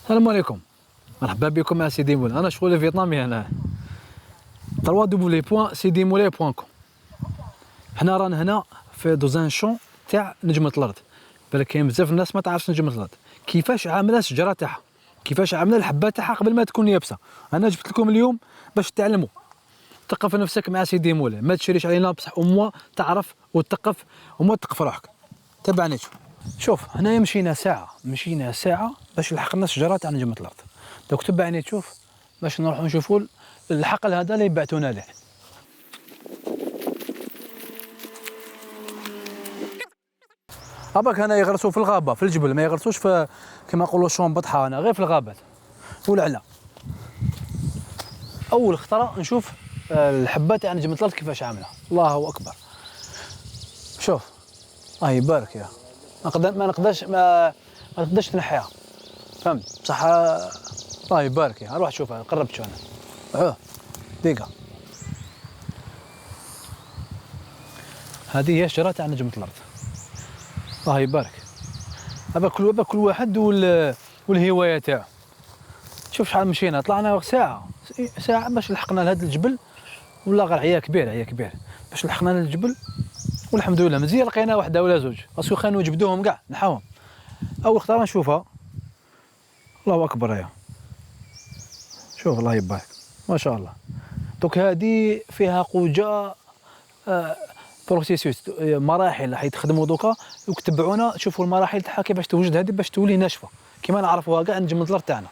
السلام عليكم، مرحبا بكم مع سيدي مولاي. انا شغل فيتنامي هنا www.sidimoulay.com. حنا رانا هنا في دوزان شون تاع نجمة الارض. بالك كاين بزاف الناس ما تعرفش نجمة الارض كيفاش عامله الشجره تاعها، كيفاش عامله الحبه تاعها قبل ما تكون يابسه. انا جبت لكم اليوم باش تعلموا. ثقف نفسك مع سيدي مولاي، ما تشريش علينا بصح وموا تعرف وتثقف وما تثقف روحك. تبعني شوف هنايا مشينا ساعه باش لحقنا الشجره تاع نجمة الارض. دوك تبعني تشوف باش نروحوا نشوفوا الحقل هذا اللي يبعثونا له. هاباك هنا يغرسوا في الغابه في الجبل، ما يغرسوش في كما نقولوا شون بطحه، هنا غير في الغابات والعلا. اول خطره نشوف الحبه تاع نجمة الارض كيفاش عامله. الله اكبر، شوف الله يبارك. يا ما نقدرش تنحيها، فهمت بصح الله يبارك. يا روح شوفها، قربت شو انا دقيقه. هذه هي الشجره تاع نجمة الارض، الله يبارك. هذا كل واحد والهوايه تاعو. شوف شحال مشينا، طلعنا ساعه باش لحقنا لهذا الجبل، ولا غير عيا كبير باش لحقنا للجبل. والحمد لله مزيان لقينا وحده ولا زوج، باسكو كانوا جبدوهم كاع نحاهم. اول خطره نشوفها، الله اكبر. يا شوف الله يبارك ما شاء الله. دوك هذه فيها قوجه بروسيسوس، مراحل راح يتخدموا دوكا وتبعونا تشوفوا المراحل تاعها كيفاش توجد هذه باش تولي ناشفه كيما نعرفوها كاع نجمة الارض تاعنا.